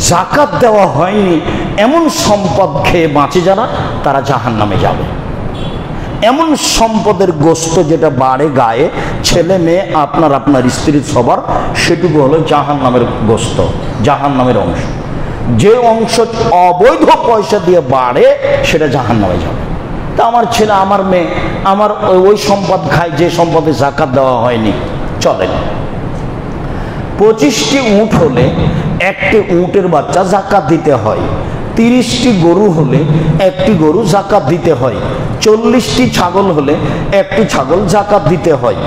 জাকাত দেওয়া হয়নি এমন সম্পদ খেয়ে বাঁচে যারা, তারা জাহান্নামে যাবে। এমন সম্পদের গোশত যেটা বাড়ে গায়ে, ছেলে মেয়ে আপনার আপনার স্ত্রীর সবার, সেটুকু হলো জাহান্নামের গোশত, জাহান্নামের অংশ। যে অংশ অবৈধ পয়সা দিয়ে বাড়ে সেটা জাহান্নামে যাবে। তা আমার ছেলে আমার মেয়ে আমার ওই সম্পদ খায় যে সম্পদে জাকাত দেওয়া হয়নি, চলেন। 25টি উট হলে একটি উটের বাচ্চা জাকাত দিতে হয়, 30টি গরু হলে একটি গরু জাকাত দিতে হয়, 40টি ছাগল হলে একটি ছাগল জাকাত দিতে হয়,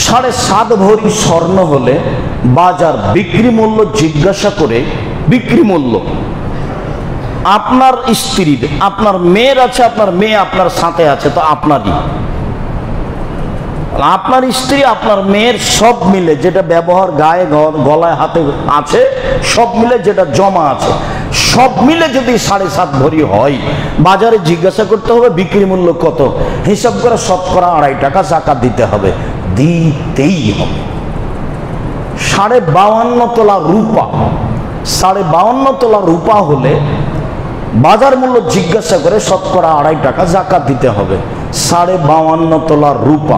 7.5 ভরি স্বর্ণ হলে বাজার বিক্রি মূল্য জিজ্ঞাসা করে, বিক্রি মূল্য আপনার স্ত্রীর, আপনার মেয়ের আছে, আপনার মেয়ে আপনার সাথে আছে, তো আপনারই, আপনার স্ত্রী আপনার মেয়ের সব মিলে যেটা ব্যবহার গায়ে গলায় হাতে আছে, সব মিলে যেটা জমা আছে, সব মিলে যদি 7.5 ভরি হয়, বাজারে জিজ্ঞাসা করতে হবে বিক্রি মূল্য কত, হিসাব করে শতকরা 2.5 টাকা জাকাত দিতে হবে, দিতেই হবে। 52.5 তোলা রূপা, 52.5 তোলা রূপা হলে বাজার মূল্য জিজ্ঞাসা করে শতকরা 2.5 টাকা জাকাত দিতে হবে। 52.5 তোলা রূপা,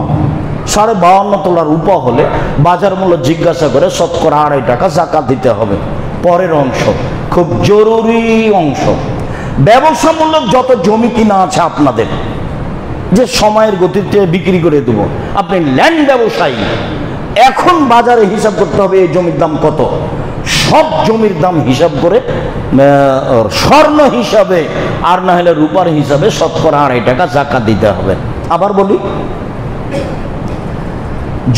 52.5 তোলা রূপা হলে বাজার মূল্য জিজ্ঞাসা করে শতকরা 2.5 টাকা জাকাত দিতে হবে। পরের অংশ খুব জরুরি অংশ, ব্যবসামূলক যত জমি কিনা আছে আপনাদের, যে সময়ের গতিতে বিক্রি করে দেব, আপনি ল্যান্ড ব্যবসায়ী, এখন বাজারে হিসাব করতে হবে এই জমির দাম কত, সব জমির দাম হিসাব করে স্বর্ণ হিসাবে আর না হলে রূপার হিসাবে শতকরা 2.5 টাকা জাকাত দিতে হবে। আবার বলি,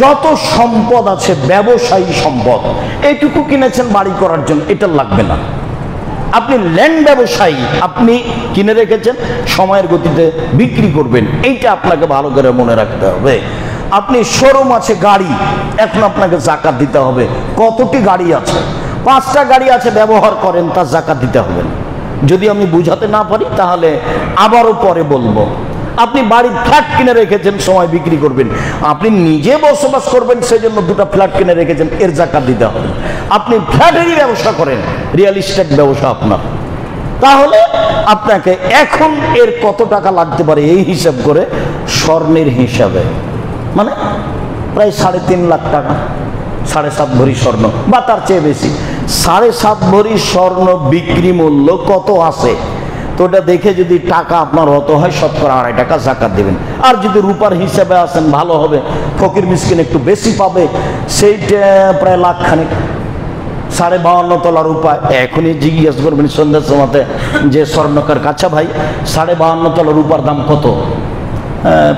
যত সম্পদ আছে ব্যবসায়ী সম্পদ, এইটুকু কিনেছেন বাড়ি করার জন্য, এটা লাগবে না। আপনি ল্যান্ড ব্যবসায়ী, আপনি কিনে রেখেছেন, সময়ের গতিতে বিক্রি করবেন, এইটা আপনাকে ভালো করে মনে রাখতে হবে। আপনি শোরুম আছে গাড়ি, এখন আপনাকে জাকাত দিতে হবে। কতটি গাড়ি আছে? 5টা গাড়ি আছে, ব্যবহার করেন, তার জাকাত দিতে হবে না। যদি আমি বুঝাতে না পারি তাহলে আবারও পরে বলবো। আপনি বাড়ির ফ্ল্যাট কিনে রেখেছেন, সময় বিক্রি করবেন, আপনি নিজে বসবাস করবেন সেজন্য 2টা ফ্ল্যাট কিনে রেখেছেন, এর জাকাত দিতে হবে। আপনি ফ্ল্যাটেরই ব্যবসা করেন, রিয়েল এস্টেট ব্যবসা আপনার, তাহলে আপনাকে এখন এর কত টাকা লাগতে পারে এই হিসাব করে স্বর্ণের হিসাবে, মানে প্রায় 3.5 লাখ টাকা, 7.5 ভরি স্বর্ণ বা তার চেয়ে বেশি, 7.5 ভরি স্বর্ণ বিক্রি মূল্য কত আছে, তো ওটা দেখে যদি টাকা আপনার অত হয় শতকরা 2.5 টাকা জাকাত দেবেন। আর যদি রূপার হিসাবে আসেন ভালো হবে, ফকির মিসকিন একটু বেশি পাবে, সেইটা প্রায় লাখখানেক। 52.5 তোলা রূপা, এখনই জিজ্ঞেস করবেন সন্ধ্যার সময়তে যে স্বর্ণকার, কাছা ভাই 52.5 তোলা রূপার দাম কত?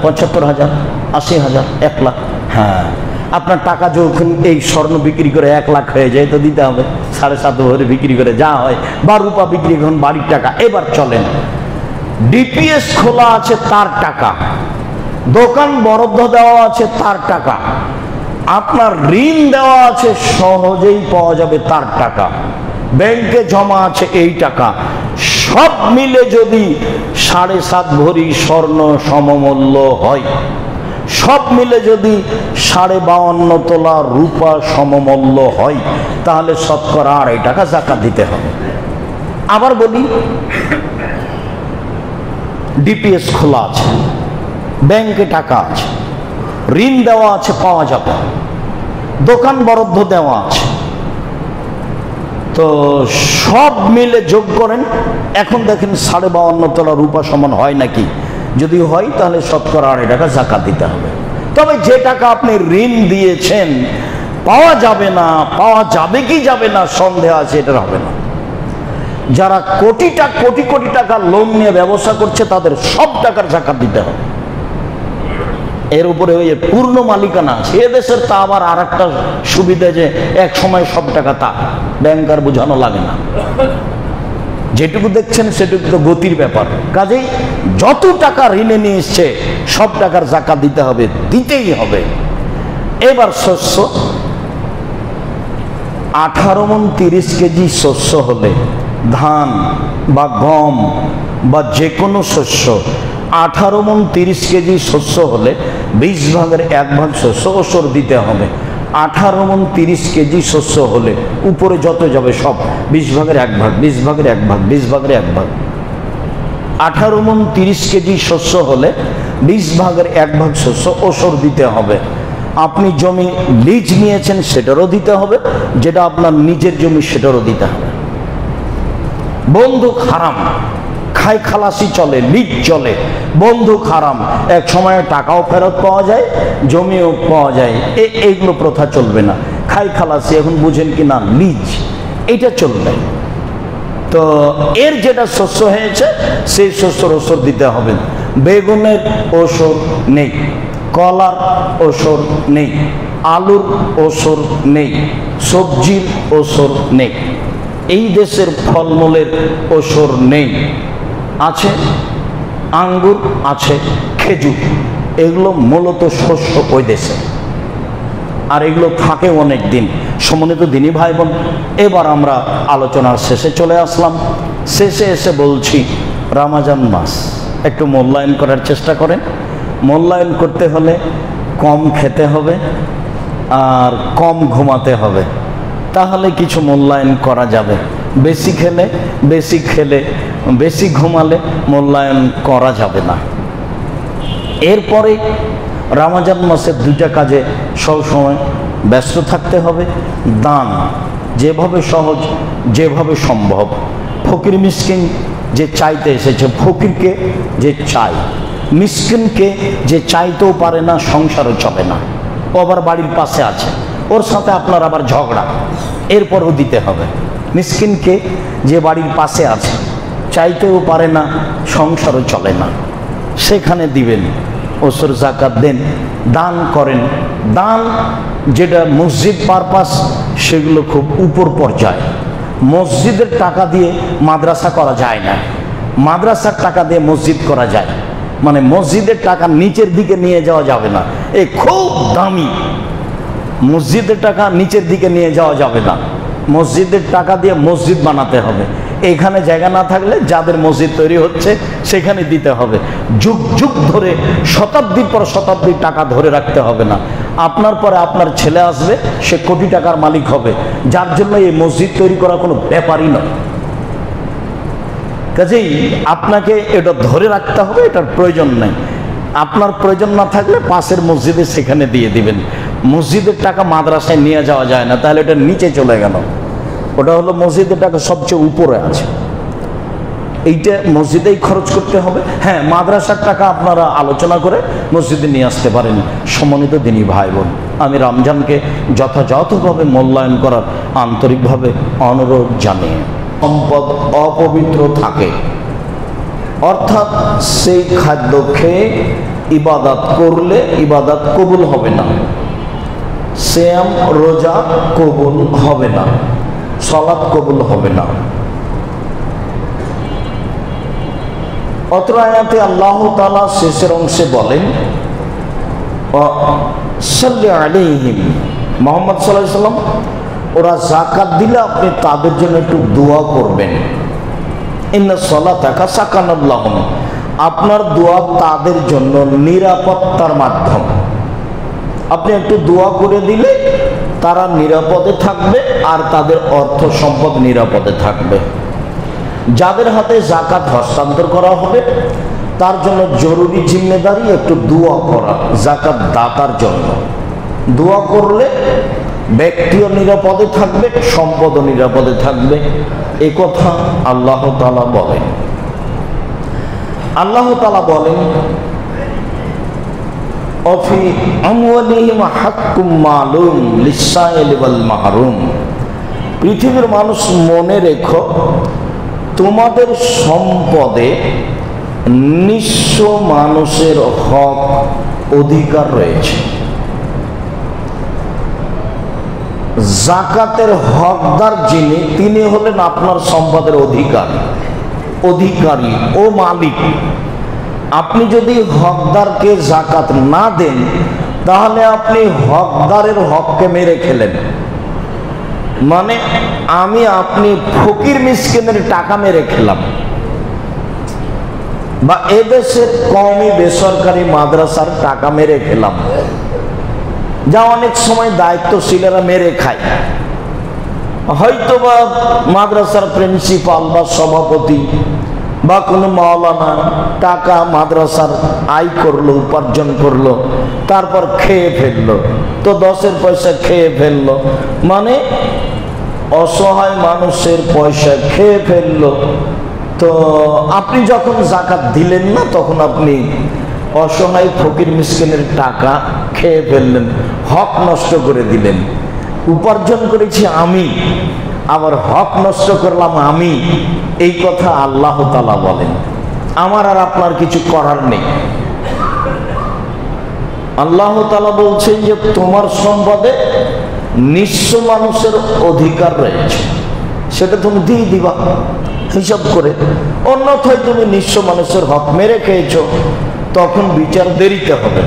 75,000, 80,000, 1 লাখ। হ্যাঁ, আপনার টাকা যখন এই স্বর্ণ বিক্রি করে 1 লাখ হয়ে যায় তো দিতে হবে 7.5 ভরি বিক্রি করে যা হয়, বা রূপা বিক্রি এখন বাড়ির টাকা। এবার চলেন, ডিপিএস খোলা আছে তার টাকা, দোকান বরাদ্দ দেওয়া আছে তার টাকা, আপনার ঋণ দেওয়া আছে সহজেই পাওয়া যাবে তার টাকা, ব্যাংকে জমা আছে এই টাকা, সব মিলে যদি 7.5 ভরি স্বর্ণ সমমূল্য হয়, সব মিলে যদি 52.5 তোলা রূপা সমমূল্য হয়, তাহলে শতকরা 2.5 টাকা জাকাত দিতে হবে। আবার বলি, ডিপিএস খোলা আছে, ব্যাংকে টাকা আছে, ঋণ দেওয়া আছে পাওয়া যাবে, দোকান বরাদ্দ দেওয়া আছে, তো সব মিলে যোগ করেন। এখন দেখেন 52.5 তোলা রূপা সমান হয় নাকি, যদি হয় তাহলে শতকরা 2.5 টাকা জাকাত দিতে হবে। তবে যে টাকা আপনি ঋণ দিয়েছেন পাওয়া যাবে না, পাওয়া যাবে কি যাবে না সন্দেহ আছে, এটা হবে না। যারা কোটি কোটি টাকা লোন নিয়ে ব্যবসা করছে তাদের সব টাকার জাকাত দিতে হবে, এর উপরে ওই পূর্ণ মালিকানা আছে। এদেশের তা আবার আর একটা সুবিধা যে এক সময় সব টাকা তা ব্যাংকার বোঝানো লাগে না, যেটুকু দেখছেন সেটুকু তো গতির ব্যাপার। কাজেই যত টাকা ঋণে নিয়ে এসছে সব টাকার জাকাত দিতে হবে, দিতেই হবে। এবার শস্য, 18 মণ 30 কেজি শস্য হলে, ধান বা গম বা যে কোনো শস্য, 18 মণ 30 কেজি শস্য হলে 20 ভাগের 1 ভাগ শস্য ওসর দিতে হবে। 18 মণ 30 কেজি শস্য হলে উপরে যত যাবে সব 20 ভাগের 1 ভাগ, 20 ভাগের 1 ভাগ, 20 ভাগের 1 ভাগ। 18 মণ 30 কেজি শস্য হলে 20 ভাগের 1 ভাগ শস্য ওসর দিতে হবে। আপনি জমি লিজ নিয়েছেন সেটারও দিতে হবে, যেটা আপনার নিজের জমি সেটারও দিতে হবে। বন্দুক হারাম, খাই খালাসি চলে, লিজ চলে, বন্দুক হারাম। এক সময়ে টাকাও ফেরত পাওয়া যায়, জমিও পাওয়া যায়, এইগুলো প্রথা চলবে না। খাই খালাসি এখন বুঝেন কি না, লিজ, এটা চলবে। তো এর যেটা শস্য হয়েছে সেই শস্যর ওসর দিতে হবে। বেগুনের ওসর নেই, কলার ওসর নেই, আলুর ওসর নেই, সবজির ওসর নেই, এই দেশের ফলমূলের ওসর নেই। আছে আঙ্গুর, আছে খেজুর, এগুলো মূলত শস্য ওই দেশে, আর এগুলো থাকে অনেক দিন। সম্মানিত দিনী ভাই বোন, এবার আমরা আলোচনার শেষে চলে আসলাম। শেষে এসে বলছি, রমজান মাস একটু মূল্যায়ন করার চেষ্টা করেন। মূল্যায়ন করতে হলে কম খেতে হবে আর কম ঘুমাতে হবে, তাহলে কিছু মূল্যায়ন করা যাবে। বেশি খেলে বেশি ঘুমালে মূল্যায়ন করা যাবে না। এরপরে রমজান মাসের 2টা কাজে সবসময় ব্যস্ত থাকতে হবে। দান যেভাবে সহজ, যেভাবে সম্ভব। ফকির মিসকিন যে চাইতে এসেছে, ফকিরকে যে চাই, মিসকিনকে যে চাইতেও পারে না, সংসারও চলে না, ও আবার বাড়ির পাশে আছে, ওর সাথে আপনার আবার ঝগড়া, এরপরও দিতে হবে। মিসকিনকে যে বাড়ির পাশে আছে, চাইতেও পারে না, সংসারও চলে না, সেখানে দিবেন। ওসর জাকাত দেন, দান করেন। দান যেটা মসজিদ পারপাস, সেগুলো খুব উপর পর্যায়ে। মসজিদের টাকা দিয়ে মাদ্রাসা করা যায় না, মাদ্রাসার টাকা দিয়ে মসজিদ করা যায়, মানে মসজিদের টাকা নিচের দিকে নিয়ে যাওয়া যাবে না, এ খুব দামি। মসজিদের টাকা নিচের দিকে নিয়ে যাওয়া যাবে না, মসজিদের টাকা দিয়ে মসজিদ বানাতে হবে। এখানে জায়গা না থাকলে যাদের মসজিদ তৈরি হচ্ছে সেখানে দিতে হবে। যুগ যুগ ধরে, শতাব্দীর পর শতাব্দীর টাকা ধরে রাখতে হবে না। আপনার পরে আপনার ছেলে আসবে, সে কোটি টাকার মালিক হবে, যার জন্য এই মসজিদ তৈরি করা কোনো ব্যাপারই নয়। কাজেই আপনাকে এটা ধরে রাখতে হবে, এটার প্রয়োজন নেই। আপনার প্রয়োজন না থাকলে পাশের মসজিদে সেখানে দিয়ে দিবেন। মসজিদের টাকা মাদ্রাসায় নিয়ে যাওয়া যায় না, তাহলে এটা নিচে চলে গেল। ওটা হলো মসজিদের টাকা সবচেয়ে উপরে আছে, এইটা মসজিদেই খরচ করতে হবে। হ্যাঁ, মাদ্রাসার টাকা আপনারা আলোচনা করে মসজিদে নিয়ে আসতে পারেন। সম্মানিত দিনী ভাই বোন, আমি রমজানকে যথাযথভাবে মূল্যায়ন করার আন্তরিকভাবে অনুরোধ জানিয়ে, সম্পদ অপবিত্র থাকে, অর্থাৎ সেই খাদ্য খেয়ে ইবাদত করলে ইবাদত কবুল হবে না, সিয়াম রোজা কবুল হবে না, সালাত কবুল হবে না। অত্র আয়াতে আল্লাহ তাআলা শেষের অংশে বলেন, সাল্লি আলাইহিম, মুহাম্মদ সাল্লাল্লাহু আলাইহি সাল্লাম, ওরা যাকাত দিলে আপনি তাদের জন্য একটু দোয়া করবেন। ইন্না সালাতাকা সাকানুল লাহুম, আপনার দোয়া তাদের জন্য নিরাপত্তার মাধ্যম। আপনি একটু দোয়া করে দিলে তারা নিরাপদে থাকবে, আর তাদের অর্থ সম্পদ নিরাপদে থাকবে। যাদের হাতে যাকাত হস্তান্তর করা হবে তার জন্য জরুরি জিম্মেদারি একটু দোয়া করা, যাকাত দাতার জন্য। দোয়া করলে ব্যক্তিও নিরাপদে থাকবে, সম্পদও নিরাপদে থাকবে। এ কথা আল্লাহ তাআলা বলেন। আল্লাহ তাআলা বলেন, অফি আমওয়ালিহিম হাক্কুম মালুম লিসাইল ওয়াল মাহরুম। পৃথিবীর মানুষ, মনে রেখো, তোমাদের সম্পদে নিঃস্ব মানুষের হক অধিকার রয়েছে। যাকাতের হকদার যিনি, তিনি হলেন আপনার সম্পদের অধিকারী ও মালিক। আপনি যদি হকদারকে যাকাত না দেন, তাহলে আপনি হকদারের হককে মেরে খেলেন। মানে আপনি ফকির মিসকিনের টাকা মেরে খেলাম, বা এদেশের কওমি বেসরকারি মাদ্রাসার টাকা মেরে খেলাম। যা অনেক সময় দায়িত্বশীলেরা মেরে খায়। হয়তোবা মাদ্রাসার প্রিন্সিপাল বা সভাপতি বা কোনো মাওলানা টাকা মাদ্রাসার আয় করলো, উপার্জন করলো, তারপর খেয়ে ফেললো, তো 10-এর পয়সা খেয়ে ফেললো, মানে অসহায় মানুষের পয়সা খেয়ে ফেললো। তো আপনি যখন যাকাত দিলেন না, তখন আপনি অসহায় ফকির মিসকিনের টাকা খেয়ে ফেললেন, হক নষ্ট করে দিলেন। উপার্জন করেছি আমি, আবার হক নষ্ট করলাম আমি, এই কথা আল্লাহ তাআলা বলেন। আমার আর আপনার কিছু করার নেই। আল্লাহ তাআলা বলছেন যে তোমার সম্পদে নিঃস্ব মানুষের অধিকার রয়েছে, সেটা তুমি দিয়ে দিবা হিসাব করে। অন্যথায় তুমি নিঃস্ব মানুষের হক মেরে খেয়েছো, তখন বিচার দেরিতে হবে,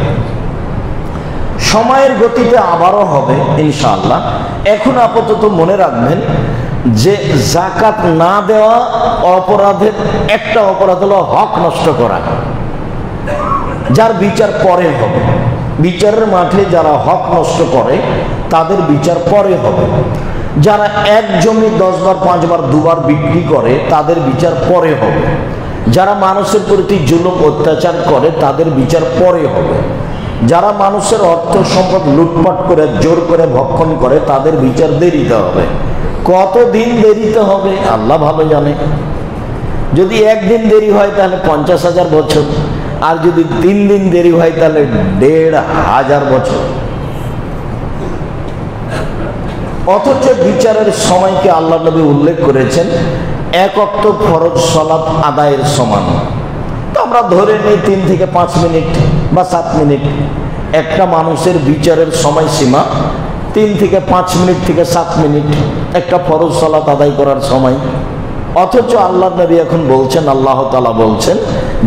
সময়ের গতিতে আবারও হবে ইনশাআল্লাহ। এখন আপাতত মনে রাখবেন যে যাকাত না দেওয়া অপরাধের একটা অপরাধ হলো হক নষ্ট করা, যার বিচার পরে হবে। বিচারের মাঠে যারা হক নষ্ট করে তাদের বিচার পরে হবে। যারা এক জমি 10 বার 5 বার 2 বার বিক্রি করে তাদের বিচার পরে হবে। যারা মানুষের প্রতি জুলুম অত্যাচার করে তাদের বিচার পরে হবে। যারা মানুষের অর্থ সম্পদ লুটপাট করে জোর করে ভক্ষণ করে তাদের বিচার দেরিতে হবে। কতদিন দেরিতে হবে আল্লাহ ভালো জানে। যদি একদিন দেরি হয় তাহলে 50,000 বছর, আর যদি 3 দিন দেরি হয় তাহলে 1,500 বছর। অথচ বিচারের সময়কে আল্লাহ নবী উল্লেখ করেছেন 1 ওয়াক্ত ফরজ সালাত আদায়ের সমান। তো আমরা ধরে নিই 3 থেকে 5 মিনিট বা 7 মিনিট। একটা মানুষের বিচারের সময়সীমা 3 থেকে 5 মিনিট থেকে 7 মিনিট, একটা ফরজ সালাত আদায় করার সময়। অথচ আল্লাহ নবী এখন বলছেন, আল্লাহ তাআলা বলছেন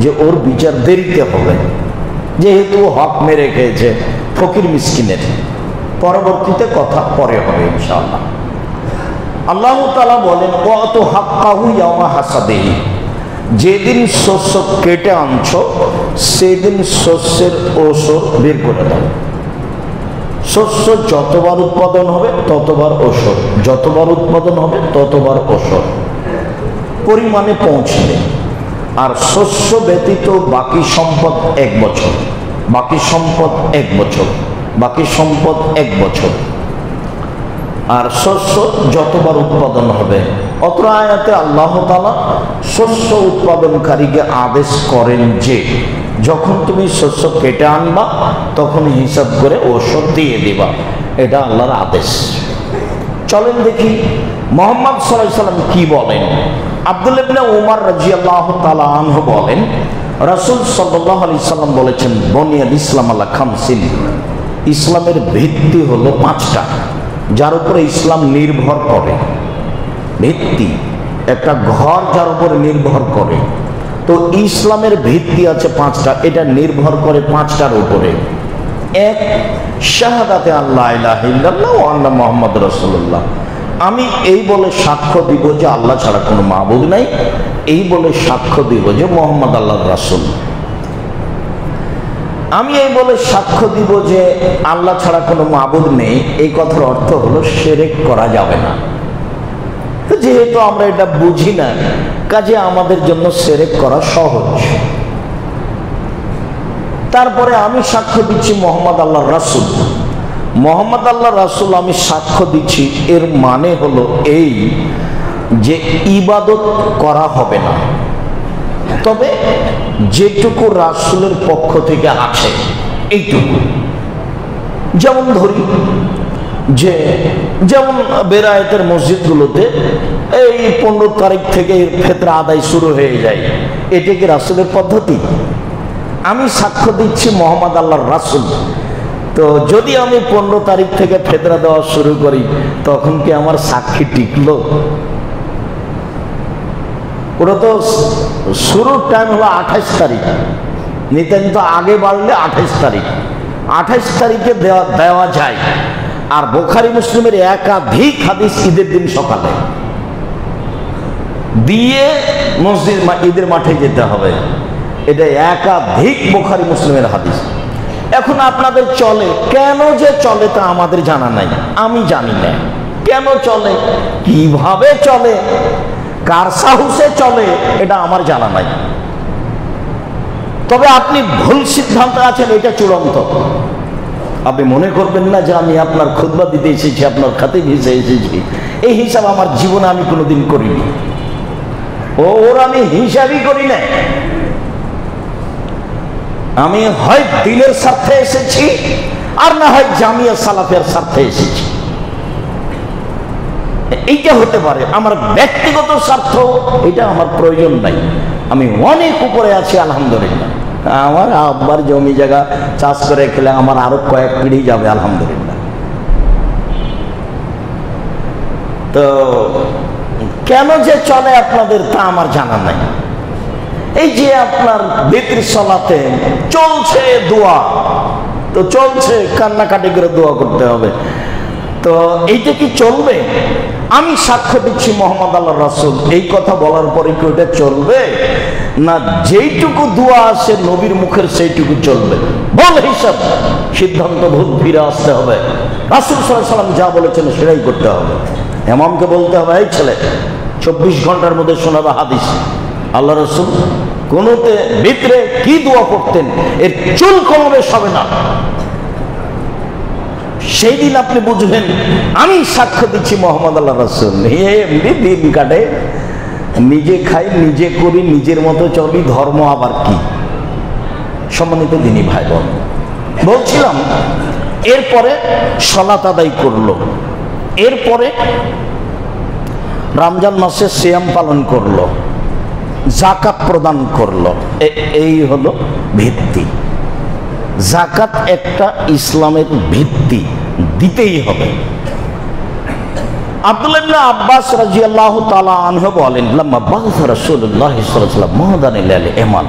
যে ওর বিচার দেরিতে হবে, যেহেতু হক মেরে খেয়েছে ফকির মিসকিনের। পরবর্তীতে কথা পরে হবে ইনশাআল্লাহ। আল্লাহ তাআলা বলেন ওয়াতু হাক্কাহু ইয়াওমা হাসাদিহি, যেদিন শস্য কেটে আনছো সেদিন শস্যের ওসর বের করে দাও। শস্য যতবার উৎপাদন হবে ততবার ওসর, যতবার উৎপাদন হবে ততবার ওসর পরিমাণে পৌঁছবে। আর শস্য ব্যতীত বাকি সম্পদ 1 বছর, বাকি সম্পদ 1 বছর, বাকি সম্পদ 1 বছর। আর শস্য যতবার উৎপাদন হবে। অত্র আয়াতে আল্লাহ তাআলা শস্য উৎপাদনকারীকে আদেশ করেন যে যখন তুমি শস্য কেটে আনবা তখন হিসাব করে ওষুধ দিয়ে দিবা, এটা আল্লাহর আদেশ। চলেন দেখি মুহাম্মদ সাল্লাল্লাহু আলাইহি সাল্লাম কি বলেন। আব্দুল্লাহ ইবনে উমর রাদিয়াল্লাহু তাআলা আনহু বলেন, রাসূল সাল্লাল্লাহু আলাইহি সাল্লাম বলেছেন, বনিয়াল ইসলাম আলা খামসিন, ইসলামের ভিত্তি হলো 5টা, যার উপরে ইসলাম নির্ভর করে। ভিত্তি একটা ঘর যার উপরে নির্ভর করে, তো ইসলামের ভিত্তি আছে 5টা, এটা নির্ভর করে 5টার উপরে। 1, শাহাদাতে আল্লাহ ইলাহা ইল্লাল্লাহ ওয়া আন্না মুহাম্মাদুর রাসূলুল্লাহ, আমি এই বলে সাক্ষ্য দিব যে আল্লাহ ছাড়া কোনো মাবুদ নাই, এই বলে সাক্ষ্য দিব যে মুহাম্মদ আল্লাহর রাসূল। আমি এই বলে সাক্ষ্য দিব যে আল্লাহ ছাড়া কোনো মাবুদ নেই, এই কথার অর্থ হলো শিরক করা যাবে না। যেহেতু আমরা এটা বুঝি না, কাজে আমাদের জন্য শিরক করা সহজ। তারপরে আমি সাক্ষ্য দিচ্ছি মুহাম্মদ আল্লাহর রাসূল, মুহাম্মদ আল্লাহর রাসূল আমি সাক্ষ্য দিচ্ছি, এর মানে হলো এই যে ইবাদত করা হবে না, তবে যেটুকু রাসূলের পক্ষ থেকে আছে এইটুকু। যেমন ধরি যে যেমন বেরায়েতের মসজিদগুলোতে এই 15 তারিখ থেকে ফিতরা আদায় শুরু হয়ে যায়, এটা কি রাসূলের পদ্ধতি? আমি সাক্ষ্য দিচ্ছি মুহাম্মদ আল্লাহর রাসূল, তো যদি আমি 15 তারিখ থেকে ফিতরা দেওয়া শুরু করি তখন কি আমার সাক্ষী টিকলো? ওটা তো শুরুর টাইম হলো 28 তারিখ, নিতান্ত আগে বাড়লে 28 তারিখ, 28 তারিখে দেওয়া যায়। আর বুখারী মুসলিমের একাধিক হাদিস ঈদের দিন সকালে দিয়ে মসজিদ ঈদের মাঠে যেতে হবে, এটা একাধিক বুখারী মুসলিমের হাদিস। এখন আপনাদের চলে, কেন যে চলে তা আমাদের জানা নাই, আমি জানি না কেন চলে, কিভাবে চলে, কার সাহসে চলে, এটা আমার জানা নাই। তবে আপনি ভুল সিদ্ধান্ত আছেন, এটা চূড়ান্ত। আপনি মনে করবেন না যে আমি আপনার খুতবা দিতে এসেছি, আপনার খাতে ভিজে এসেছি, এই হিসাব আমার জীবনে আমি কোনোদিন করিনি। ওর আমি হিসাবই করি না। আমি হয় দিনের স্বার্থে এসেছি, আর না হয় জামিয়া সালাফের স্বার্থে এসেছি। এইটা হতে পারে। আমার ব্যক্তিগত স্বার্থ, এটা আমার প্রয়োজন নাই। আমি অনেক উপরে আছি আলহামদুলিল্লাহ। আমার আব্বার জমি জায়গা চাষ করে খেলে আমার আরো কয়েক পিঢ়ি যাবে আলহামদুলিল্লাহ। তো কেন যে চলে আপনাদের তা আমার জানা নাই। এই যে আপনার বিতির সালাতে চলছে দোয়া, তো চলছে, কান্নাকাটি করে দোয়া করতে হবে, তো এইটা কি চলবে? আমি সাক্ষ্য দিচ্ছি মোহাম্মদ আল্লাহ রাসূল, এই কথা বলার পরে কি ওটা চলবে? না, যেইটুকু দোয়া আসে নবীর মুখের সেইটুকু চলবে। বল হিসাব, সিদ্ধান্ত ভুল ফিরে আসতে হবে। রাসূল সাল্লাল্লাহু আলাইহি ওয়াসাল্লাম যা বলেছেন সেটাই করতে হবে। ইমামকে বলতে হবে, এই ছেলে 24 ঘন্টার মধ্যে শোনাবে হাদিস। আল্লাহ রাসূল কোনতে ভিতরে কি দোয়া করতেন এর চুল কমবে হবে না। সেই দিন আপনি বুঝবেন আমি সাক্ষ্য দিচ্ছি মোহাম্মদ আল্লাহ রাসূল। এমনি দিন কাটে, নিজে খাই, নিজে করি, নিজের মতো চলি, ধর্ম আবার কি? সম্মানিত দিনী ভাই বোন, বলছিলাম এরপরে সালাত আদায় করলো, এরপরে রমজান মাসে সিয়াম পালন করলো, যাকাত প্রদান করলো। এই হলো ভিত্তি। যাকাত একটা ইসলামের ভিত্তি, দিতেই হবে। আব্দুল্লাহ ইবনে আব্বাস রাদিয়াল্লাহু তাআলা আনহু বলেন, লাম্মা বা'আসা রাসূলুল্লাহ সাল্লাল্লাহু আলাইহি ওয়াসাল্লাম মুহদানিল লিল ইমান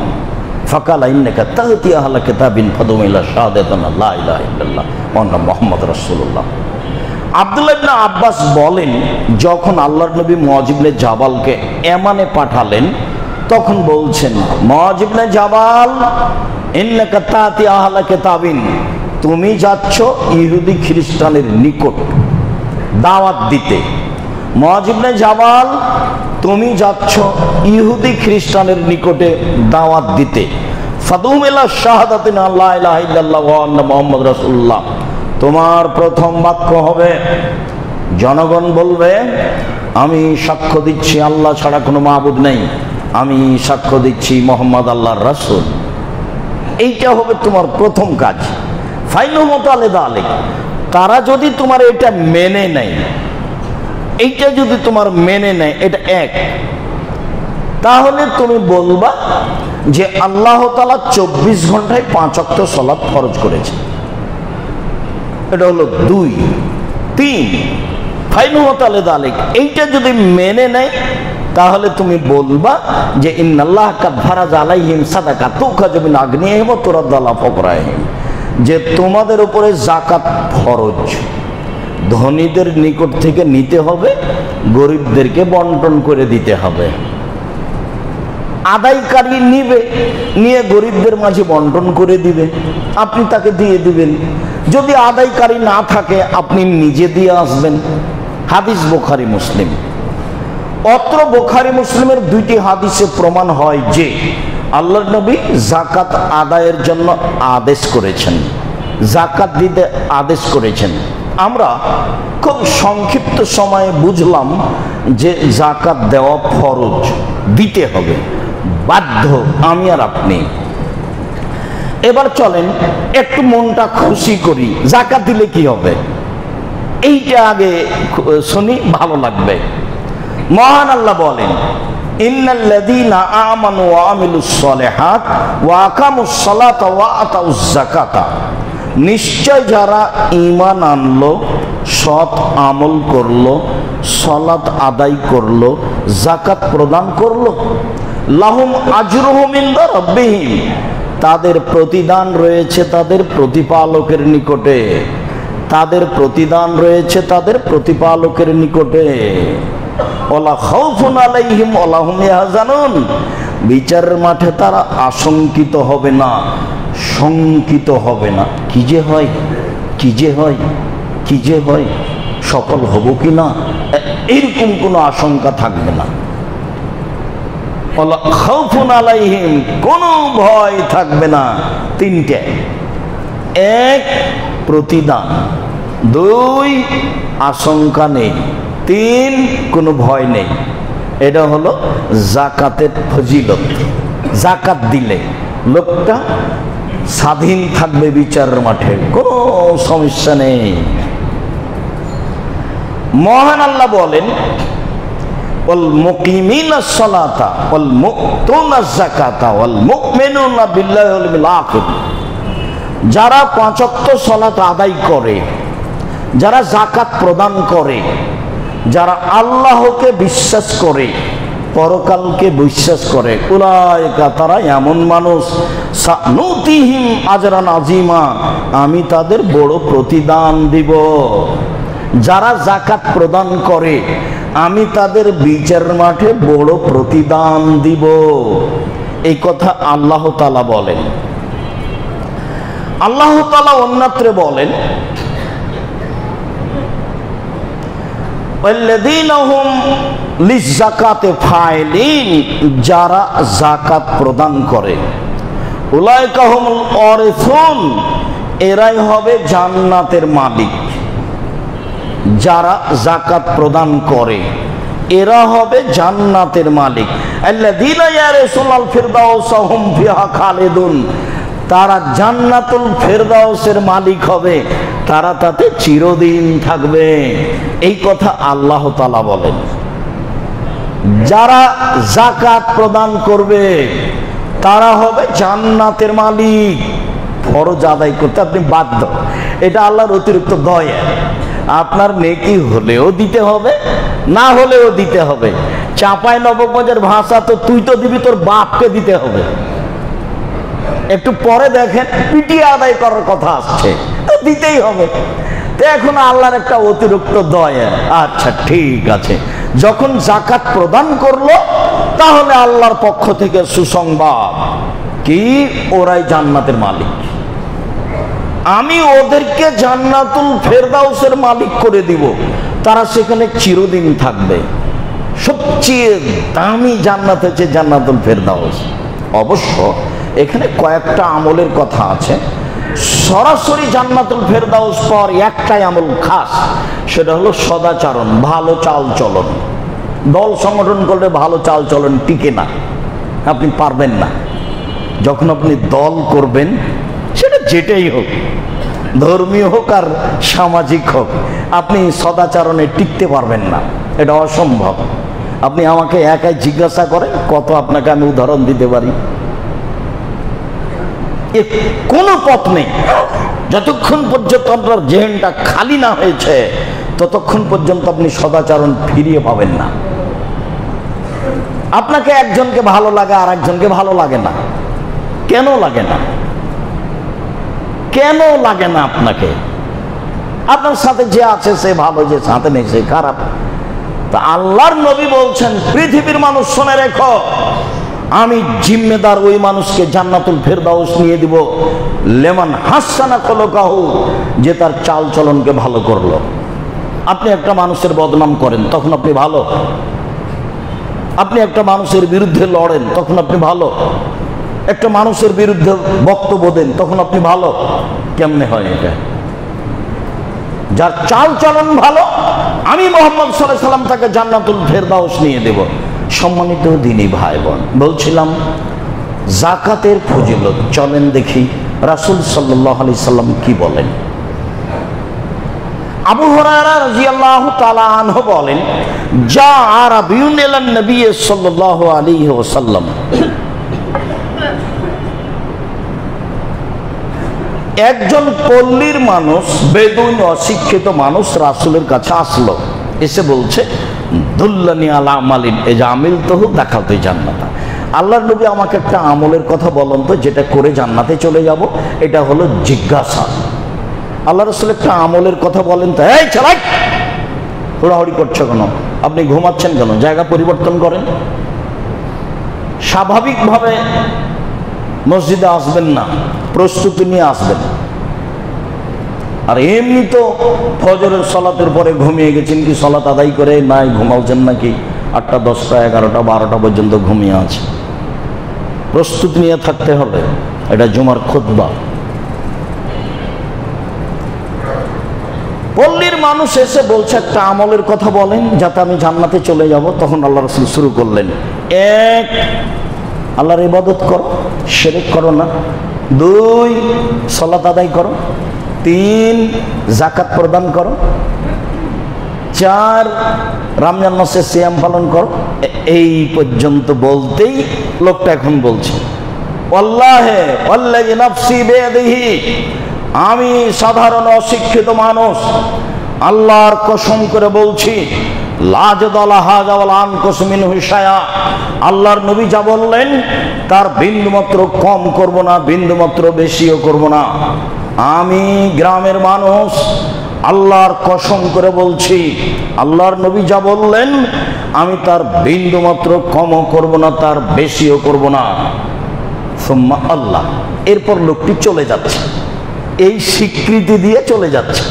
ফাকালা ইন্নাকা তা'তি আহলা কিতাবিন ফাদুম ইলা শাহাদাতিন লা ইলাহা ইল্লাল্লাহ ওয়া আন্না মুহাম্মাদুর রাসূলুল্লাহ। আব্দুল্লাহ ইবনে আব্বাস বলেন, যখন আল্লাহর নবী মুআয ইবনে জাবালকে ইয়ামানে পাঠালেন, তখন বলছেন, মুআয ইবনে জাবাল ইন্নাকা তা'তি আহলা কিতাবিন, তুমি যাচ্ছ ইহুদি খ্রিস্টানের নিকট দাওয়াত দিতে। মুআয ইবনে জাবাল, তুমি যাচ্ছ ইহুদি খ্রিস্টানের নিকটে দাওয়াত দিতে। ফাদুম ইলা শাহাদাতিন লা ইলাহা ইল্লাল্লাহ ওয়া আন্না মুহাম্মাদুর রাসূলুল্লাহ, তোমার প্রথম বাক্য হবে, জনগণ বলবে আমি সাক্ষ্য দিচ্ছি আল্লাহ ছাড়া কোনো মাবুদ নেই, আমি সাক্ষ্য দিচ্ছি মোহাম্মদ আল্লাহর রাসূল। এইটা হবে তোমার প্রথম কাজ। ফাইনু মুতালিদা আলাইক, তারা যদি তোমার এটা মেনে নেয়, এইটা যদি তোমার মেনে নেয়, এটা এক, তাহলে তুমি বলবা যে আল্লাহ তাআলা 24 ঘন্টায় 5 ওয়াক্ত সালাত ফরজ করেছে। এটা হলো 2। 3 ফাইনু মুতালিদা আলাইক, এইটা যদি মেনে নেয়, তাহলে তুমি বলবা যে ইন্নাল্লাহ কাদ ফারাজা আলাইহিম সাদাকা তুখাযু মিন আগনিহিম ওয়া তুরাদ্দু আলা ফুকরাহিম, যে তোমাদের উপরে যাকাত ফরজ, ধনীদের নিকট থেকে নিতে হবে, গরিবদেরকে বন্টন করে দিতে হবে। আদায়কারী নিবে, নিয়ে গরিবদের মাঝে বন্টন করে দিবে, আপনি তাকে দিয়ে দিবেন। যদি আদায়কারী না থাকে, আপনি নিজে দিয়ে আসবেন। হাদিস বুখারী মুসলিম। অত্র বুখারী মুসলিমের 2টি হাদিসে প্রমাণ হয় যে আল্লাহর নবী যাকাত আদায়ের জন্য আদেশ করেছেন, যাকাত দিতে আদেশ করেছেন। আমরা খুব সংক্ষিপ্ত সময়ে বুঝলাম যে যাকাত দেওয়া ফরজ, দিতে হবে, বাধ্য আমি আর আপনি। এবার চলেন একটু মনটা খুশি করি, যাকাত দিলে কি হবে এইটা আগে শুনি, ভালো লাগবে। মহান আল্লাহ বলেন, ইন্নাল্লাযীনা আমানু ওয়া আমিলুস সালিহাত ওয়া আকামুস সালাতা ওয়া আতাউজ যাকাতা, নিশ্চয় যারা ঈমান আনলো, সৎ আমল করলো, সালাত আদায় করলো, যাকাত প্রদান করলো, লাহুম আজরুহুম ইনদা রাব্বিহিম, তাদের প্রতিদান রয়েছে তাদের প্রতিপালকের নিকটে, তাদের প্রতিদান রয়েছে তাদের প্রতিপালকের নিকটে। ওয়ালা খাউফুন আলাইহিম ওয়ালা হুম ইয়াহজানুন, বিচারের মাঠে তারা আশঙ্কিত হবে না, শঙ্কিত হবে না। কি যে হয়, কি যে হয়, কি যে হয়, সফল হব কি না, এরকম কোনো আশঙ্কা থাকবে না। খাউফুন আলাইহিম, কোনো ভয় থাকবে না। তিনটে: এক, প্রতিদান; দুই, আশঙ্কা নেই; তিন, কোনো ভয় নেই। এটা হলো জাকাতের ফজিলত। জাকাত দিলে লোকটা স্বাধীন থাকবে বিচারের মাঠে, কোনো সমস্যা নেই। মহান আল্লাহ বলেন, ওয়াল মুকিমিনাস সালাতা ওয়াল মুতুনাজ যাকাতা ওয়াল মুমিনুনা বিল্লাহি ওয়াল ইয়াউমিল আখির। যারা পাঁচ ওয়াক্ত সালাত আদায় করে, যারা যাকাত প্রদান করে, যারা আল্লাহকে বিশ্বাস করে, পরকালকে বিশ্বাস করে, উলাইকা, তারা এমন মানুষ, সানুতিহিম আজরান আযীমা, আমি তাদের বড় প্রতিদান দিব। যারা যাকাত প্রদান করে, আমি তাদের বিচারের মাঠে বড় প্রতিদান দিব। এই কথা আল্লাহ তাআলা বলেন। আল্লাহ তাআলা অন্যত্রে বলেন, ওয়াল্লাযীনা হুম লিয-যাকাতি ফাইলিন, যারা যাকাত প্রদান করে, উলাইকা হুমুল ওয়ারিসুন, এরাই হবে জান্নাতের মালিক। যারা যাকাত প্রদান করে এরা হবে জান্নাতের মালিক। আল্লাযীনা ইয়ারসুনাল ফিরদাউসা হুম ফিহা খালিদুন, তারা জান্নাতুল ফেরদাউসের মালিক হবে, তারা তাতে চিরদিন থাকবে। এই কথা আল্লাহ তাআলা বলেন। যারা যাকাত প্রদান করবে তারা হবে জান্নাতের মালিক। ফরজ আদায় করতে আপনি বাধ্য, এটা আল্লাহর অতিরিক্ত দয়া। আপনার নেকি হলেও দিতে হবে, না হলেও দিতে হবে। চাঁপাই নবাবগঞ্জের ভাষা তো তুই তো দিবি, তোর বাপকে দিতে হবে। একটু পরে দেখেন পিটিয়ে আদায় করার কথা আসছে, তো দিতেই হবে। তো এখন আল্লাহর একটা অতিরিক্ত দয়া। আচ্ছা ঠিক আছে, যখন যাকাত প্রদান করলো তাহলে আল্লাহর পক্ষ থেকে সুসংবাদ কি, ওরাই জান্নাতের মালিক। আমি ওদেরকে জান্নাতুল ফেরদাউসের মালিক করে দিব, তারা সেখানে চিরদিন থাকবে। সবচেয়ে দামি জান্নাত হচ্ছে জান্নাতুল ফেরদাউস। অবশ্য এখানে কয়েকটা আমলের কথা আছে। সরাসরি জান্নাতুল ফেরদাউস পর একটাই আমল খাস, সেটা হলো সদাচরণ, ভালো চাল চলন। দল সংগঠন করলে ভালো চাল চলন টিকে না, আপনি পারবেন না। যখন আপনি দল করবেন, সেটা যেটাই হোক, ধর্মীয় হোক আর সামাজিক হোক, আপনি সদাচরণে টিকতে পারবেন না, এটা অসম্ভব। আপনি আমাকে একাই জিজ্ঞাসা করেন, কত আপনাকে আমি উদাহরণ দিতে পারি। এ কোনো পথ নেই। যতক্ষণ পর্যন্ত আপনার জেহেনটা খালি না হয়েছে, ততক্ষণ পর্যন্ত আপনি সদাচরণ ফিরিয়ে পাবেন না। আপনাকে একজনকে ভালো লাগে আর একজনকে ভালো লাগে না, কেন লাগে না? কেন লাগে না আপনাকে? আপনার সাথে যে আছে সে ভালো, যে সাথে নেই সে খারাপ। তা আল্লাহর নবী বলছেন, পৃথিবীর মানুষ শুনে রেখো, আমি জিম্মেদার ওই মানুষকে জান্নাতুল ফেরদাউস নিয়ে দিব, লেমান হাসানা খলকাহু, যে তার চাল চলনকে ভালো করলো। আপনি একটা মানুষের বদনাম করেন, তখন আপনি ভালো। আপনি একটা মানুষের বিরুদ্ধে লড়েন, তখন আপনি ভালো। একটা মানুষের বিরুদ্ধে বক্তব্য দেন, তখন আপনি ভালো। কেমনে হয় এটা? যার চাল চলন ভালো, আমি মুহাম্মদ সাল্লাল্লাহু আলাইহি সাল্লাম তাকে জান্নাতুল ফেরদাউস নিয়ে দেব। সম্মানিত দ্বীনি ভাই বোন, বলছিলাম যাকাতের ফজিলত। চলেন দেখি রাসূল সাল্লাল্লাহু আলাইহি সাল্লাম কি বলেন। আবু হুরায়রা রাদিয়াল্লাহু তাআলা আনহু বলেন, যা আরাবিয়ুন ইলান নবী সাল্লাল্লাহু আলাইহি ওয়াসাল্লাম, একজন পল্লীর মানুষ, বেদুইন অশিক্ষিত মানুষ রাসূলের কাছে আসলো, এসে বলছে, দুল্লানি আলা আমালিন ইজা আমিলতুহু দাখালতু জান্নাতা। আল্লাহর নবী, আমাকে একটা আমলের কথা বলেন তো, যেটা করে জান্নাতে চলে যাব। এটা হলো জিজ্ঞাসা। আল্লাহ রাসূল একটা আমলের কথা বলেন তো। এই চালাই, হুড়াহুড়ি করছো কেন? আপনি ঘুমাচ্ছেন কেন? জায়গা পরিবর্তন করেন। স্বাভাবিকভাবে মসজিদে আসবেন না, প্রস্তুতি নিয়ে আসবেন। আর এমনি তো ফজরের সালাতের পরে ঘুমিয়ে গেছেন, কি সালাত আদায় করে নাই ঘুমাচ্ছেন নাকি 8টা 10টা 11টা 12টা পর্যন্ত ঘুমিয়ে আছে। প্রস্তুতি নিয়ে থাকতে হবে। এটা জুমার খুতবা। পল্লীর মানুষ এসে বলছে একটা আমলের কথা বলেন যাতে আমি জান্নাতে চলে যাব। তখন আল্লাহ রাসূল শুরু করলেন, 1 আল্লাহর ইবাদত করো, শিরক করো না। 2 সালাত আদায় করো। 3 যাকাত প্রদান করো। 4 রমজান মাসে সিয়াম পালন করো। এই পর্যন্ত বলতেই লোকটা এখন বলছে, ওয়াল্লাহি ওয়াল্লাযী নাফসি বিয়াদিহি, আমি সাধারণ অশিক্ষিত মানুষ, আল্লাহর কসম করে বলছি, আল্লাহর নবী যা বললেন তার বিন্দুমাত্র কম করব না, বিন্দুমাত্র বেশিও করব না। আমি গ্রামের মানুষ, আল্লাহর কসম করে বলছি, আল্লাহর নবী যা বললেন আমি তার বিন্দুমাত্র কমও করব না, তার বেশিও করব না। সুম্মা আল্লাহ, এরপর লোকটি চলে যাচ্ছে, এই স্বীকৃতি দিয়ে চলে যাচ্ছে।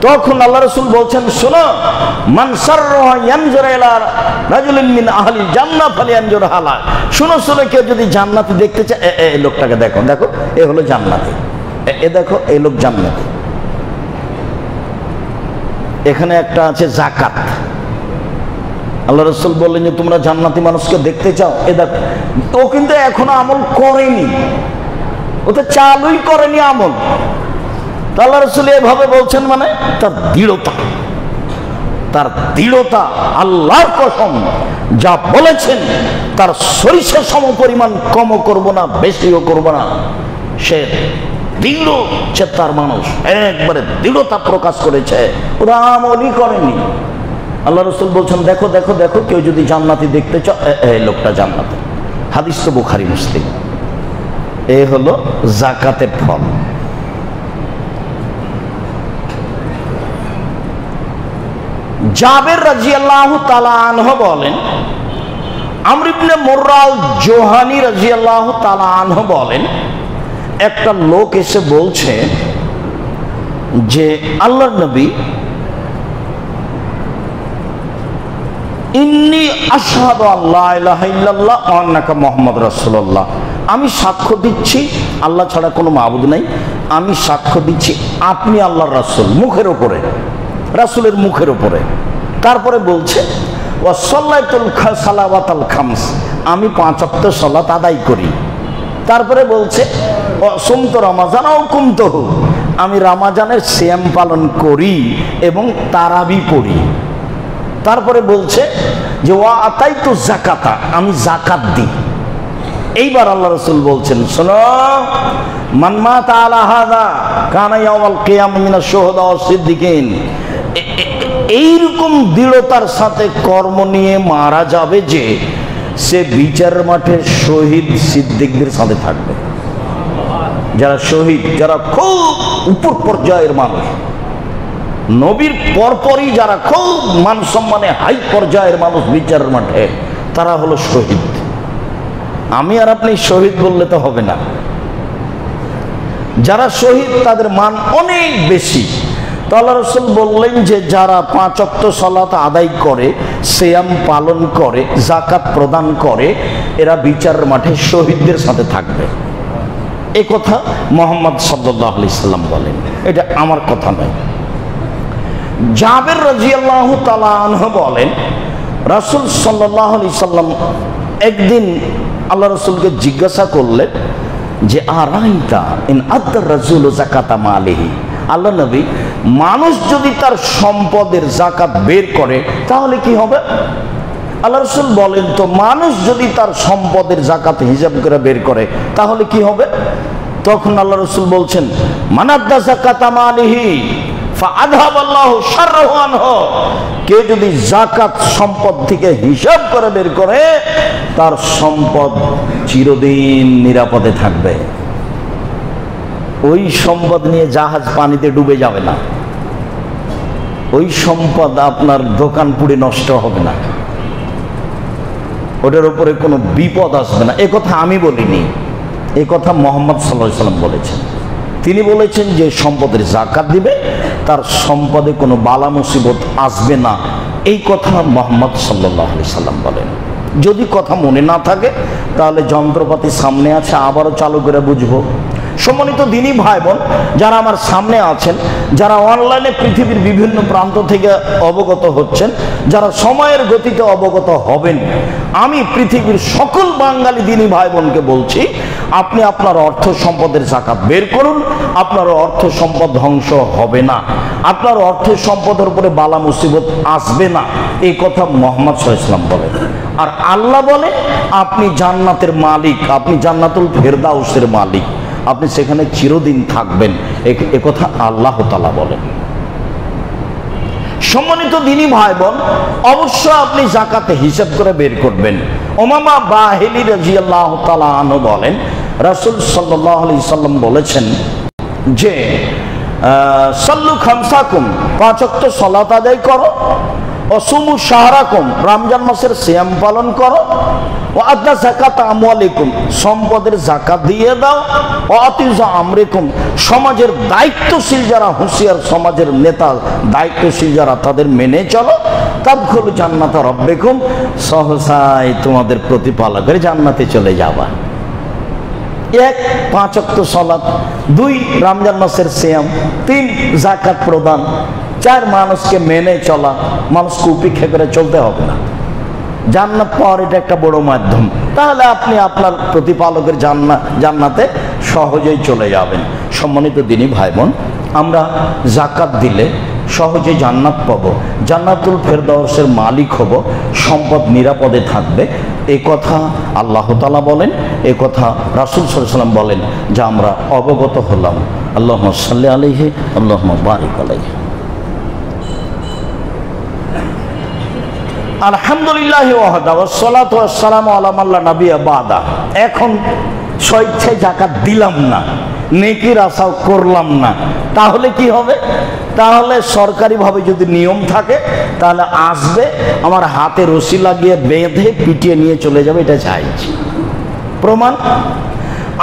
তখন আল্লাহ রাসূল বলছেন, শোনো, মান সাররাহু ইয়ানজুরা ইলা রাজুলিন মিন আহলিল জান্নাহ ফালিয়ানজুর হালা। শোনো শোনো, কেউ যদি জান্নাতি দেখতে চায়, এই লোকটাকে দেখো, দেখো এ হলো জান্নাতি, এ দেখো এই লোক জান্নাতি। এখানে একটা আছে যাকাত। আল্লাহ রাসূল বললেন যে তোমরা জান্নাতি মানুষকে দেখতে চাও, এ দেখো। ও কিন্তু এখনো আমল করেনি, ও তো চালুই করেনি আমল। আল্লাহ রাসূল এভাবে বলছেন, মানে তার দৃঢ়তা, তার দৃঢ়তা, আল্লাহর কসম যা বলেছেন তার সরিষা সম পরিমাণ কমও করব না, বেশিও করব না। সে দৃঢ় চেতার মানুষ, একবারে দৃঢ়তা প্রকাশ করেছে, ওরা আমলই করেনি। আল্লাহ রাসূল বলছেন, দেখো দেখো দেখো, কেউ যদি জান্নাতি দেখতে চাও, এই লোকটা জান্নাতি। হাদিস তো বুখারী মুসলিম। এ হলো যাকাতের ফল। জাবের রাদিয়াল্লাহু তাআলা আনহু বলেন, আমর ইবনে মুররাল জোহানি রাদিয়াল্লাহু তাআলা আনহু বলেন, একটা লোক এসে বলছে যে আল্লাহর নবী, ইন্নী আশহাদু আল্লা ইলাহা ইল্লাল্লাহ ওয়া আন্নাকা মুহাম্মাদুর রাসূলুল্লাহ, আমি সাক্ষ্য দিচ্ছি আল্লাহ ছাড়া কোনো মাবুদ নাই, আমি সাক্ষ্য দিচ্ছি আপনি আল্লাহর রাসূল, মুখের উপরে, রাসূলের মুখের উপরে। তারপরে বলছে, ওয়া সাল্লাতুল সালাওয়াতাল খামস, আমি 5 ওয়াক্ত সালাত আদায় করি। তারপরে বলছে, ওয়া সুমতু রমাজান ওয়া কুমতুহু, আমি রমাজানের সিয়াম পালন করি এবং তারাবি পড়ি। তারপরে বলছে যে ওয়া আতাইতু যাকাতা, আমি যাকাত দিই। এইবার আল্লাহ রাসূল বলছেন, শোনো, মান মাতা আলা হাযা কানা ইয়াউমাল কিয়ামা মিনাশ শুহাদা ওয়াস সিদ্দিকিন। এইরকম দৃঢ়তার সাথে কর্ম নিয়ে মারা যাবে যে সে বিচারের মাঠে শহীদ সিদ্দিকদের সাথে থাকবে। যারা শহীদ, যারা খুব উপর পর্যায়ের মানুষ, নবীর পরপরই যারা খুব মান সম্মানে হাই পর্যায়ের মানুষ বিচারের মাঠে, তারা হলো শহীদ। আমি আর আপনি শহীদ বললে তো হবে না। যারা শহীদ তাদের মান অনেক বেশি। তো আল্লাহ রাসূল বললেন যে যারা 5 ওয়াক্ত সালাত আদায় করে, সিয়াম পালন করে, যাকাত প্রদান করে, এরা বিচারের মাঠে শহীদদের সাথে থাকবে। এই কথা মুহাম্মদ সাল্লাল্লাহু আলাইহি সাল্লাম বলেন, এটা আমার কথা নয়। জাবের রাদিয়াল্লাহু তাআলা আনহু বলেন, রাসূল সাল্লাল্লাহু আলাইহি সাল্লাম একদিন আল্লাহ রাসূলকে জিজ্ঞাসা করলেন যে আরাইতা ইন আদ্দার রাজুলু যাকাতা মালিহি, আল্লাহ নবী, মানুষ যদি তার সম্পদের যাকাত বের করে তাহলে কি হবে? আল্লাহ রাসূল বলেন, তো মানুষ যদি তার সম্পদের যাকাত হিসাব করে বের করে তাহলে কি হবে? তখন আল্লাহ রাসূল বলছেন, মানাদ্দা যাকাতা মালিহি ফাআযহাবাল্লাহু শাররাহু আনহু, কে যদি যাকাত সম্পদ থেকে হিসাব করে বের করে তার সম্পদ চিরদিন নিরাপদে থাকবে। ওই সম্পদ নিয়ে জাহাজ পানিতে ডুবে যাবে না, ওই সম্পদ আপনার দোকান পুড়ে নষ্ট হবে না। ওটার উপরে কোনো বিপদ আসবে না। এ কথা আমি বলিনি, এ কথা মুহাম্মদ সাল্লাল্লাহু আলাইহি সাল্লাম বলেছেন। তিনি বলেছেন যে সম্পদের যাকাত দিবে তার সম্পদে কোনো বালা মুসিবত আসবে না, এই কথা মুহাম্মদ সাল্লাল্লাহু আলাইহি সাল্লাম বলেন। যদি কথা মনে না থাকে তাহলে যন্ত্রপাতি সামনে আছে, আবারও চালু করে বুঝবো। সম্মানিত দিনী ভাই বোন যারা আমার সামনে আছেন, যারা অনলাইনে পৃথিবীর বিভিন্ন প্রান্ত থেকে অবগত হচ্ছেন, যারা সময়ের গতিতে অবগত হবেন, আমি পৃথিবীর সকল বাঙালি দিনী ভাই বোনকে বলছি, আপনি আপনার অর্থ সম্পদের যাকাত বের করুন, আপনার অর্থ সম্পদ ধ্বংস হবে না, আপনার অর্থ সম্পদের উপরে বালা মুসিবত আসবে না, এই কথা মুহাম্মদ সাল্লাল্লাহু আলাইহি ওয়াসাল্লাম বলেন। আর আল্লাহ বলে আপনি জান্নাতের মালিক, আপনি জান্নাতুল ফেরদাউসের মালিক, আপনি সেখানে চিরদিন থাকবেন, এ কথা আল্লাহ তাআলা বলেন। সম্মানিত দিনী ভাই বোন, অবশ্য আপনি যাকাতে হিসাব করে বের করবেন। উমামা বাহিলি রাদিয়াল্লাহু তাআলা আনহু বলেন, রাসূল সাল্লাল্লাহু আলাইহি সাল্লাম বলেছেন যে সাল্লু খামসাকুম, 5 ওয়াক্ত সালাত আদায় করো, অসুমু শাহরাকুম, রমজান মাসের সিয়াম পালন করো, ও আদা যাকাত আমওয়ালিকুম, সম্পদের যাকাত দিয়ে দাও, ও আতিজা আমরিকুম, সমাজের দায়িত্বশীল যারা হুঁশিয়ার, সমাজের নেতা দায়িত্বশীল যারা, তাদের মেনে চলো, তাদখুলু জান্নাতা রাব্বিকুম, সহসাই তোমাদের প্রতিপালকের জান্নাতে চলে যাবা। 1 5 ওয়াক্ত সালাত, 2 রমজান মাসের সিয়াম, 3 যাকাত প্রদান, 4 মানুষকে মেনে চলা, মানুষকে উপেক্ষা করে চলতে হবে না। জান্নাত পাওয়ার এটা একটা বড় মাধ্যম, তাহলে আপনি আপনার প্রতিপালকের জান্নাতে সহজেই চলে যাবেন। সম্মানিত দিনী ভাই বোন, আমরা যাকাত দিলে সহজে জান্নাত পাবো, জান্নাতুল ফেরদাউসের মালিক হব, সম্পদ নিরাপদে থাকবে, এই কথা আল্লাহ তাআলা বলেন, এই কথা রাসূল সাল্লাল্লাহু আলাইহি ওয়াসাল্লাম বলেন, যা আমরা অবগত হলাম। আল্লাহুম্মা সাল্লি আলাইহি, আল্লাহুম্মা বারিক আলাইহি। আলহামদুলিল্লাহ ওয়াহদা ওয়াসসালাতু ওয়াসসালামু আলা মান লা নাবিয়্যা বাদা। এখন স্বেচ্ছায় যাকাত দিলাম না, নেকির আশাও করলাম না, তাহলে কি হবে? তাহলে সরকারিভাবে যদি নিয়ম থাকে তাহলে আসবে, আমার হাতে রশি লাগিয়ে বেঁধে পিটিয়ে নিয়ে চলে যাবে, এটা চাইছি। প্রমাণ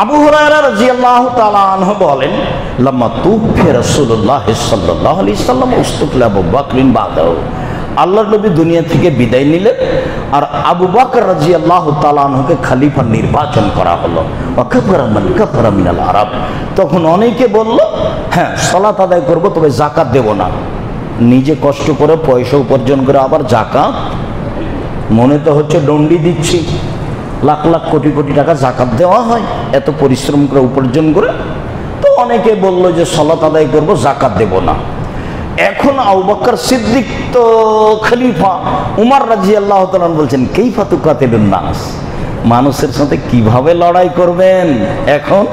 আবু হুরায়রা রাদিয়াল্লাহু তাআলা আনহু বলেন, লাম্মা তুফিয়া রাসূলুল্লাহ সাল্লাল্লাহু আলাইহি ওয়াসাল্লাম উস্তুকলা আবু বকরিন বাদাহু, আল্লাহর নবী দুনিয়া থেকে বিদায় নিলেন আর আবু বকর রাদিয়াল্লাহু তাআলা আনহুকে খলিফা নির্বাচন করা হলো। ওয়াকাফারা মান কাফারা মিনাল আরব, তখন অনেকে বলল, হ্যাঁ সালাত আদায় করব, তবে যাকাত দেব না। নিজে কষ্ট করে পয়সা উপার্জন করে আবার যাকাত, মনে তো হচ্ছে দণ্ডি দিচ্ছি, লাখ লাখ কোটি কোটি টাকা যাকাত দেওয়া হয় এত পরিশ্রম করে উপার্জন করে। তো অনেকে বলল যে সালাত আদায় করব, যাকাত দেব না। এখন আবু বকর সিদ্দিক তো খলিফা, উমর রাদিয়াল্লাহু তাআলা বলছেন, কাইফা তুকাতিলুন নাস, মানুষের সাথে কিভাবে লড়াই করবেন? এখন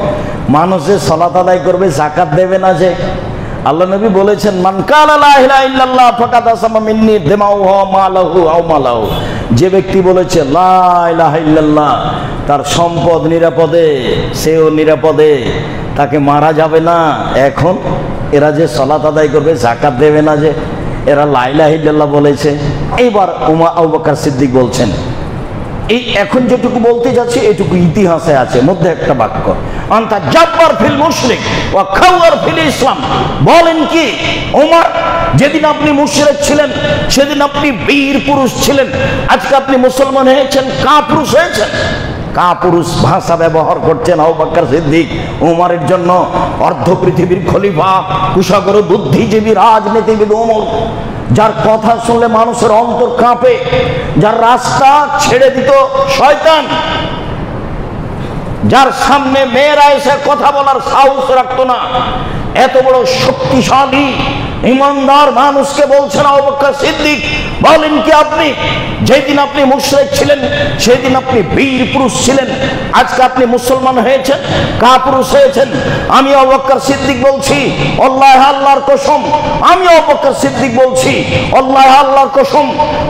মানুষের সালাত আদায় করবে, যাকাত দেবে না যে। আল্লাহ নবী বলেছেন, মান কালা লা ইলাহা ইল্লাল্লাহ ফাকাদ আসামা মিন্নি দিমাউহু ওয়া মালুহু আও মালাহু, যে ব্যক্তি বলেছে লা ইলাহা ইল্লাল্লাহ, তার সম্পদ নিরাপদে, সেও নিরাপদে, তাকে মারা যাবে না। এখন এরা যে সালাত আদায় করবে, যাকাত দেবে না যে, এরা লা ইলাহা ইল্লাল্লাহ বলেছে। এইবার আবু বকর সিদ্দিক বলছেন, এই এখন যেটুকু বলতে যাচ্ছি এটুকু ইতিহাসে আছে, মধ্যে একটা বাক্য, আনতা জাব্বার ফিল মুশরিক ওয়া খাওয়ার ফিল ইসলাম। বলেন কি ওমর, যেদিন আপনি মুশরিক ছিলেন সেদিন আপনি বীর পুরুষ ছিলেন, আজকে আপনি মুসলমান হয়েছেন, কাপুরুষ হয়েছেন। কাপুরুষ ভাষা ব্যবহার করছেন আবু বকর সিদ্দিক ওমরের জন্য। অর্ধ পৃথিবীর খলিফা, কুশাগর বুদ্ধিজীবী রাজনীতিবিদ ওমর, যার কথা শুনলে মানুষের অন্তর কাঁপে, যার রাস্তা ছেড়ে দিত শয়তান, যার সামনে মেয়েরা এসে কথা বলার সাহস রাখতো না, এত বড় শক্তিশালী ইমানদার মানুষকে বলছেন আবু বকর সিদ্দিক, বলেন কি আপনি, যেদিন আপনি মুশরিক ছিলেন সেদিন আপনি বীর পুরুষ ছিলেন, আজকে আপনি মুসলমান হয়েছেন, কাপুরুষ হয়েছেন। আমি আবু বকর সিদ্দিক বলছি, আল্লাহ আল্লাহর কসম, আমি আবু বকর সিদ্দিক বলছি, আল্লাহ আল্লাহর কসম,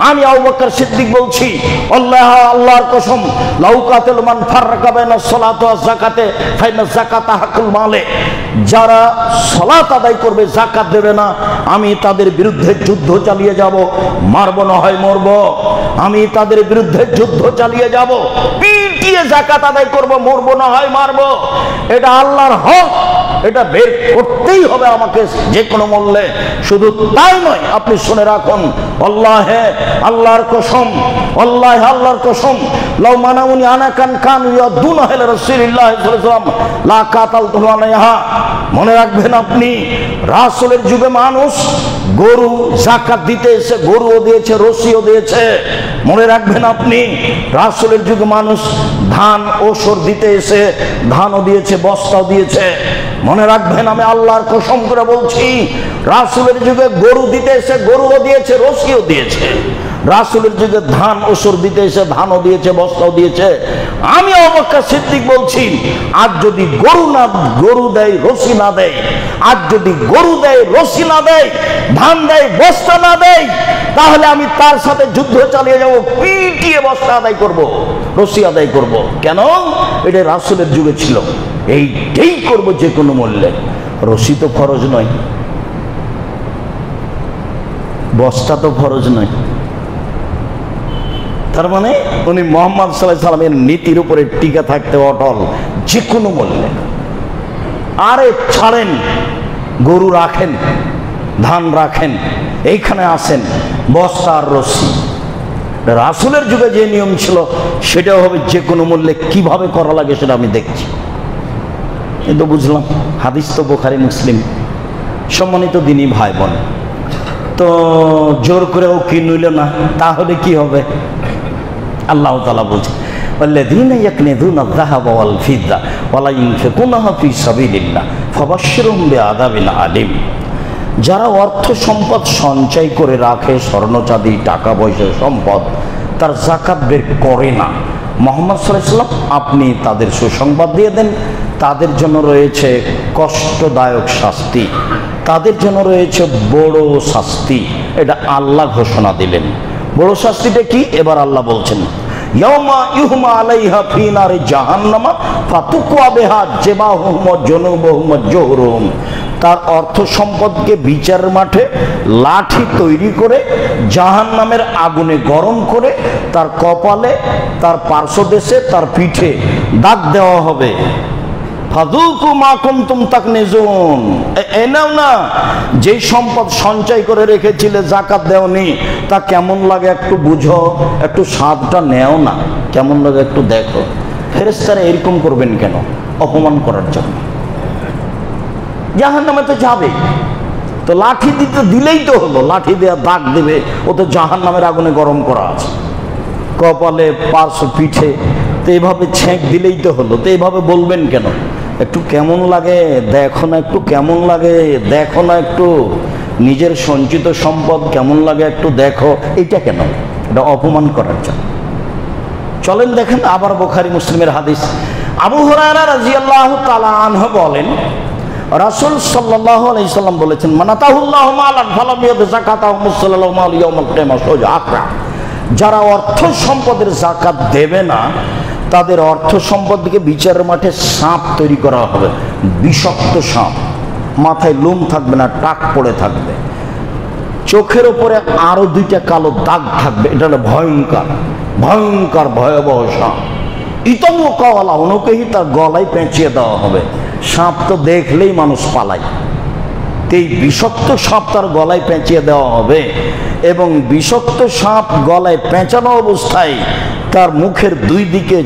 আমি আবু বকর সিদ্দিক বলছি, আল্লাহ আল্লাহর কসম, লাউকাতুল মান ফাররাকা বাইনা সালাতি ওয়াজ যাকাতে ফাইনা যাকাতা হাকুল মালে, যারা সালাত আদায় করবে, যাকাত দেবে না, আমি তাদের বিরুদ্ধে যুদ্ধ চালিয়ে যাব, মারবো না হয় মরবো, আমি তাদের বিরুদ্ধে যুদ্ধ চালিয়ে যাব, পিটিয়ে যাকাত আদায় করবো, মরবো না হয় মারবো। এটা আল্লাহর হক, এটা বের করতেই হবে আমাকে যে কোনো মূল্যে। শুধু তাই নয়, আপনি শুনে রাখুন, আল্লাহে আল্লাহর কসম, আল্লাহে আল্লাহর কসম, লাউ মানাউনি আনাকান কান ইয়াদুনা ইলা রাসূলিল্লাহ সাল্লাল্লাহু আলাইহি ওয়াসাল্লাম লা কাতালতুহু আলাইহা। মনে রাখবেন, আপনি রাসূলের যুগে মানুষ গরু যাকাত দিতে এসে গরুও দিয়েছে, রশিও দিয়েছে। মনে রাখবেন, আপনি রাসূলের যুগে মানুষ ধান ওসর দিতে এসে ধানও দিয়েছে, বস্তাও দিয়েছে। মনে রাখবেন, আমি আল্লাহর কসম করে বলছি, রাসূলের যুগে গরু দিতে এসে গরুও দিয়েছে, রশিও দিয়েছে। রাসূলের যুগে ধান ওসর দিতে এসে ধানও দিয়েছে, বস্তাও দিয়েছে। আমি আবু বকর সিদ্দিক বলছি, আজ যদি গরু দেয়, রশি না দেয়, আজ যদি গরু দেয়, রশি না দেয়, ধান দেয়, বস্তা না দেয়, তাহলে আমি তার সাথে যুদ্ধ চালিয়ে যাব, পিটিয়ে বস্তা আদায় করব, রশি আদায় করব। কেন? এটা রাসূলের যুগে ছিল, এইটাই করব যে কোনো মূল্যে। রশি তো ফরজ নয়, বস্তা তো ফরজ নয়। তার মানে উনি মুহাম্মদ সাল্লাল্লাহু আলাইহি সাল্লামের নীতির উপরে টিকে থাকতে অটল, যে কোনো মূল্যে। আরে ছাড়েন, গরু রাখেন, ধান রাখেন, এইখানে আসেন বস্তা আর রশি। রাসূলের যুগে যে নিয়ম ছিল সেটাও হবে যে কোনো মূল্যে। কিভাবে করা লাগে সেটা আমি দেখছি, কিন্তু বুঝলাম হাদিস তো বুখারী মুসলিম। সম্মানিত দিনী ভাই বোন, তো জোর করেও কি নইল না, তাহলে কি হবে? আল্লাহ তাআলা বলছেন, ওয়াল্লাযীনা ইয়াকনিযুনা আয-যাহাবা ওয়াল ফিদ্দা ওয়া লা ইউনফিকুনাহা ফী সাবিলিল্লাহ ফাবাশশিরহুম বিআযাবিন আলীম। যারা অর্থ সম্পদ সঞ্চয় করে রাখে, স্বর্ণ চাঁদি, টাকা পয়সা, সম্পদ, তার যাকাত বের করে না, মুহাম্মদ সাল্লাল্লাহু আলাইহি ওয়াসাল্লাম আপনি তাদের সুসংবাদ দিয়ে দেন, তাদের জন্য রয়েছে কষ্টদায়ক শাস্তি, তাদের জন্য রয়েছে বড় শাস্তি। এটা আল্লাহ ঘোষণা দিলেন। বড় শাস্তিটা কি? এবার আল্লাহ বলছেন, ইয়াউমা ইউহমা আলাইহা ফি নারি জাহান্নামা ফাতুকওয়া বিহা জিবাহুম ওয়া জুনুবুহুম ওয়া জুহুরুহুম। তার অর্থ সম্পদকে বিচারের মাঠে লাঠি তৈরি করে জাহান্নামের আগুনে গরম করে তার কপালে, তার পার্শ্বদেশে, তার পিঠে দাগ দেওয়া হবে। ফাযুকু মা কুনতুম তাকনিজুন। এই নাও না, যেই সম্পদ সঞ্চয় করে রেখেছিলে, যাকাত দেওনি, তা কেমন লাগে একটু বুঝো, একটু স্বাদটা নেও না, কেমন লাগে একটু দেখো। ফেরেশতারা এরকম করবেন কেন? অপমান করার জন্য। জাহান্নামে তো যাবে, তো লাঠি দিতে দিলেই তো হলো, লাঠি দেওয়া দাগ দেবে, ও তো জাহান্নামের আগুনে গরম করা আছে, কপালে, পার্শ্ব, পিঠে, তো এইভাবে ছেঁক দিলেই তো হলো। তো এইভাবে বলবেন কেন? একটু কেমন লাগে দেখো না, একটু কেমন লাগে দেখো না, একটু নিজের সঞ্চিত সম্পদ কেমন লাগে একটু দেখো। এটা কেন? এটা অপমান করার জন্য। চলেন দেখেন আবার বুখারী মুসলিমের হাদিস। আবু হুরায়রা রাদিয়াল্লাহু তাআলা আনহু বলেন, রাসূল সাল্লাল্লাহু আলাইহি সাল্লাম বলেছেন, মানাতাহুল্লাহু মালান ফালাম ইয়াদ যাকাতাহু মুসাল্লাল্লাহু আলাইহি ইয়াউমাল কিয়ামাহ সোজা আকরা। যারা অর্থ সম্পদের যাকাত দেবে না, তাদের অর্থ সম্পদকে বিচারের মাঠে সাপ তৈরি করা হবে, বিষাক্ত সাপ, মাথায় লোম থাকবে না, টাক পড়ে থাকবে, চোখের উপরে আরো দুইটা কালো দাগ থাকবে। এটা হলো ভয়ঙ্কর ভয়ঙ্কর ভয়াবহ সাপ। ইতমু কাওয়ালা, ওনাকেই তার গলায় পেঁচিয়ে দেওয়া হবে। সাপ তো দেখলেই মানুষ পালায়, এই বিষাক্ত সাপ তার গলায় পেঁচিয়ে দেওয়া হবে, এবং বিষাক্ত সাপ গলায় পেঁচানো অবস্থায় তার মুখের দুই দিকে